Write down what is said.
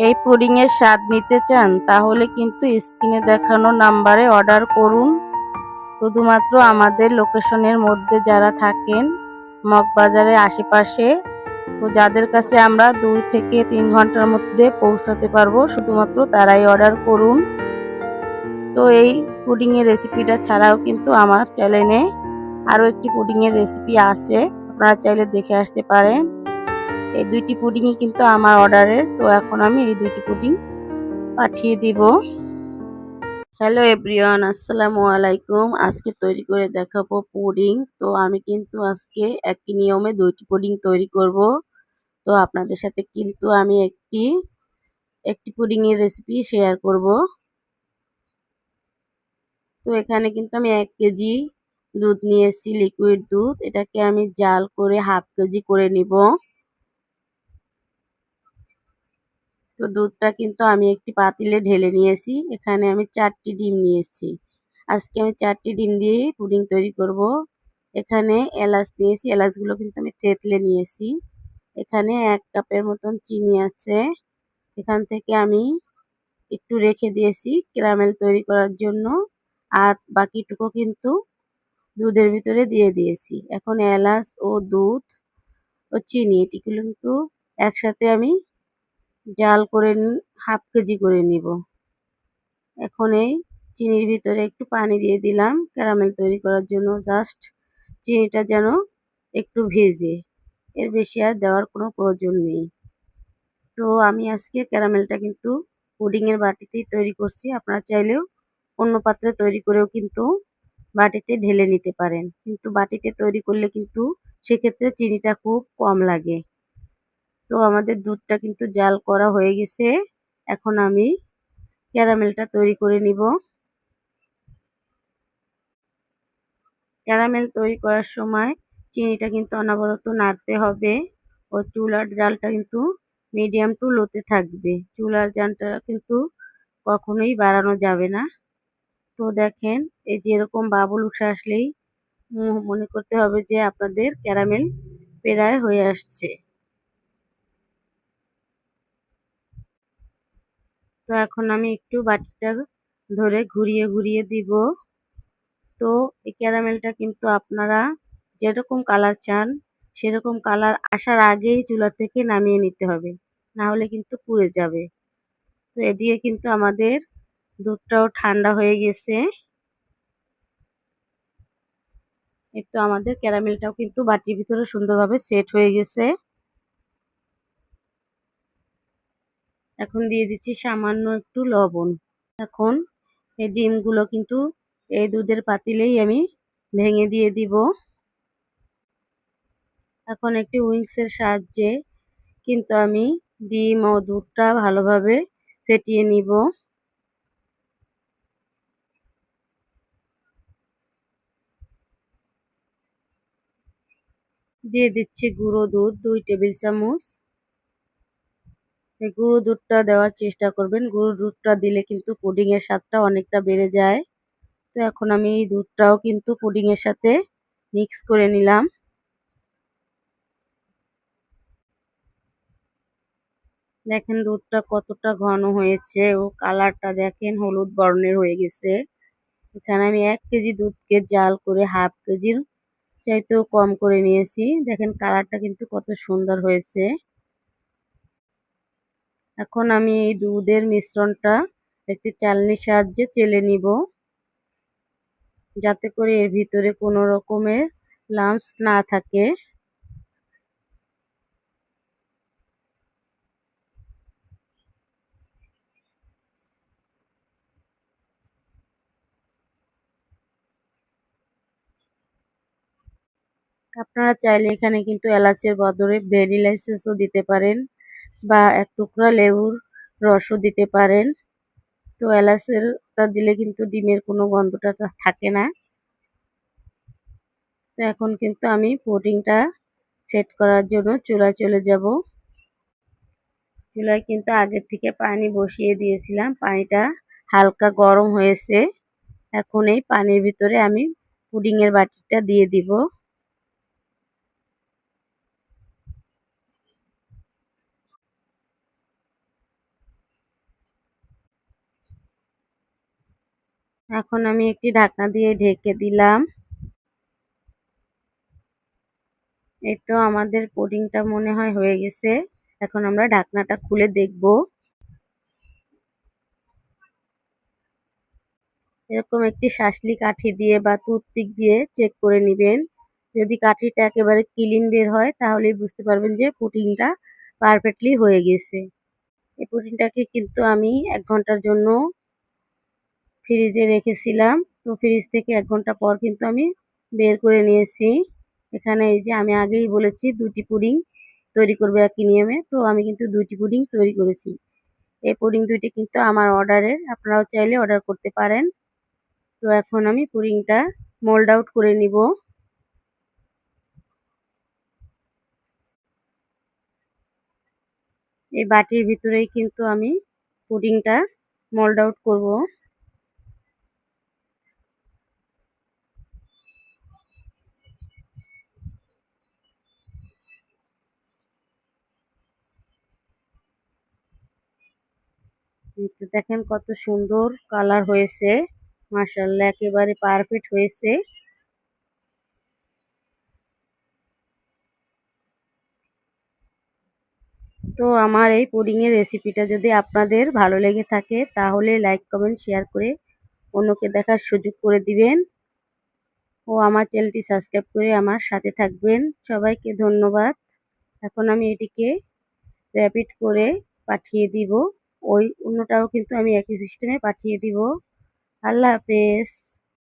এই পুডিং এর স্বাদ নিতে চান তাহলে কিন্তু স্ক্রিনে দেখানো নাম্বারে অর্ডার করুন। শুধুমাত্র আমাদের লোকেশনের মধ্যে যারা থাকেন মগবাজারের আশেপাশে, তো যাদের কাছে আমরা 2 থেকে 3 ঘন্টার মধ্যে পৌঁছাতে পারবো, শুধুমাত্র তারাই অর্ডার করুন। তো এই পুডিং এর রেসিপিটা ছাড়াও কিন্তু আমার চ্যানেলে আরও একটি পুডিং এর রেসিপি আছে, আপনারা চাইলে দেখে আসতে পারেন। এই 2টি পুডিংই কিন্তু আমার অর্ডারের। তো এখন আমি এই 2টি পুডিং পাঠিয়ে দিব। হ্যালো এভরিওয়ান, আসসালামু আলাইকুম। আজকে তৈরি করে দেখাবো পুডিং। তো আমি কিন্তু আজকে একই নিয়মে 2টি পুডিং তৈরি করব। তো আপনাদের সাথে কিন্তু আমি একটি পুডিং এর রেসিপি শেয়ার করব। তো এখানে কিন্তু আমি 1 কেজি দুধ নিয়েছি, লিকুইড দুধ। এটাকে আমি জাল করে হাফ কেজি করে নিব। তো দুধটা কিন্তু আমি একটি পাতিলে ঢেলে নিয়েছি। এখানে আমি 4টি ডিম নিয়েছি। আজকে আমি 4টি ডিম দিয়ে পুডিং তৈরি করব। এখানে এলাচ নিয়েছি, এলাচগুলো কিন্তু আমি থেতলে নিয়েছি। এখানে 1 কাপের মতন চিনি আছে। এখান থেকে আমি একটু রেখে দিয়েছি ক্যারামেল তৈরি করার জন্য, আর বাকিটুকু কিন্তু দুধের ভিতরে দিয়ে দিয়েছি। এখন এলাচ ও দুধ ও চিনি এটিগুলো কিন্তু একসাথে আমি জাল করে হাফ কেজি করে নিব। এখন এই চিনির ভিতরে একটু পানি দিয়ে দিলাম ক্যারামেল তৈরি করার জন্য, জাস্ট চিনিটা যেন একটু ভেজে, এর বেশি আর দেওয়ার কোনো প্রয়োজন নেই। তো আমি আজকে ক্যারামেলটা কিন্তু পুডিং এর বাটিতেই তৈরি করছি। আপনারা চাইলেও অন্য পাত্রে তৈরি করেও কিন্তু বাটিতে ঢেলে নিতে পারেন, কিন্তু বাটিতে তৈরি করলে কিন্তু সেক্ষেত্রে চিনিটা খুব কম লাগে। তো আমাদের দুধটা কিন্তু জাল করা হয়ে গেছে। এখন আমি ক্যারামেলটা তৈরি করে নিব। ক্যারামেল তৈরি করার সময় চিনিটা কিন্তু অনবরত নাড়তে হবে ও চুলার জালটা কিন্তু মিডিয়াম টু লোতে থাকবে। চুলার জালটা কিন্তু কখনোই বাড়ানো যাবে না। তো দেখেন, এই যে এরকম বাবুল উঠে আসলেই মনে করতে হবে যে আপনাদের ক্যারামেল প্রায় হয়ে আসছে। তো এখন আমি একটু বাটিটা ধরে ঘুরিয়ে ঘুরিয়ে দিব। তো এই ক্যারামেলটা কিন্তু আপনারা যেরকম কালার চান সেরকম কালার আসার আগেই চুলা থেকে নামিয়ে নিতে হবে, না হলে কিন্তু পুড়ে যাবে। তো এদিকে কিন্তু আমাদের দুধটাও ঠান্ডা হয়ে গেছে। এই তো আমাদের ক্যারামেলটাও কিন্তু বাটির ভিতরে সুন্দরভাবে সেট হয়ে গেছে। এখন দিয়ে দিচ্ছি সামান্য একটু লবণ। এখন এই ডিমগুলো কিন্তু এই দুধের পাতিলেই আমি ভেঙে দিয়ে দিব। এখন একটি উইংসের সাহায্যে কিন্তু আমি ডিম ও দুধটা ভালোভাবে ফেটিয়ে নিব। দিয়ে দিচ্ছি গুঁড়ো দুধ 2 টেবিল চামচ। এই গুঁড়ো দুধটা দেওয়ার চেষ্টা করবেন, গুঁড়ো দুধটা দিলে কিন্তু পুডিং এর স্বাদটা অনেকটা বেড়ে যায়। তো এখন আমি এই দুধটাও কিন্তু পুডিং এর সাথে মিক্স করে নিলাম। দেখেন দুধটা কতটা ঘন হয়েছে ও কালারটা দেখেন হলুদ বর্ণের হয়ে গেছে। এখানে আমি 1 কেজি দুধকে জাল করে হাফ কেজির চাইতেও কম করে নিয়েছি। দেখেন কালারটা কিন্তু কত সুন্দর হয়েছে। এখন আমি এই দুধের মিশ্রণটা একটি চালনির সাহায্যে চেলে নিব, যাতে করে এর ভিতরে কোনো রকমের লাম্পস না থাকে। আপনারা চাইলে এখানে কিন্তু এলাচের বদলে ভ্যানিলা এসেন্সও দিতে পারেন বা 1 টুকরা লেবুর রসও দিতে পারেন। তো এলাচেরটা দিলে কিন্তু ডিমের কোনো গন্ধটা থাকে না। তো এখন কিন্তু আমি পুডিংটা সেট করার জন্য চুলায় চলে যাব। চুলায় কিন্তু আগের থেকে পানি বসিয়ে দিয়েছিলাম, পানিটা হালকা গরম হয়েছে। এখন এই পানির ভিতরে আমি পুডিং এর বাটিটা দিয়ে দিব। এখন আমি একটি ঢাকনা দিয়ে ঢেকে দিলাম। এই তো আমাদের পুডিংটা মনে হয় হয়ে গেছে। এখন আমরা ঢাকনাটা খুলে দেখব। এরকম একটি শাঁসলি কাঠি দিয়ে বা টুথপিক দিয়ে চেক করে নিবেন। যদি কাঠিটা একেবারে ক্লিন বের হয় তাহলেই বুঝতে পারবেন যে পুডিংটা পারফেক্টলি হয়ে গেছে। এই পুডিংটাকে কিন্তু আমি ১ ঘন্টার জন্য ফ্রিজে রেখেছিলাম। তো ফ্রিজ থেকে ১ ঘন্টা পর কিন্তু আমি বের করে নিয়েছি। এখানে এই যে আমি আগেই বলেছি ২ টি পুডিং তৈরি করব একই নিয়মে। তো আমি কিন্তু ২ টি পুডিং তৈরি করেছি। এই পুডিং ২ টি কিন্তু আমার অর্ডারের। আপনারাও চাইলে অর্ডার করতে পারেন। তো এখন আমি পুডিংটা মোল্ড আউট করে নিব। এই বাটির ভিতরেই কিন্তু আমি পুডিংটা মোল্ড আউট করব। তো দেখেন কত সুন্দর কালার হয়েছে। মাশাআল্লাহ একেবারে পারফেক্ট হয়েছে। তো আমার এই পুডিংয়ের রেসিপিটা যদি আপনাদের ভালো লেগে থাকে তাহলে লাইক, কমেন্ট, শেয়ার করে অন্যকে দেখার সুযোগ করে দিবেন ও আমার চ্যানেলটি সাবস্ক্রাইব করে আমার সাথে থাকবেন। সবাইকে ধন্যবাদ। এখন আমি এটিকে র‍্যাপিড করে পাঠিয়ে দিব। অন্যটাও কিন্তু আমি একই সিস্টেমে পাঠিয়ে দিব। আল্লাহ হাফেজ।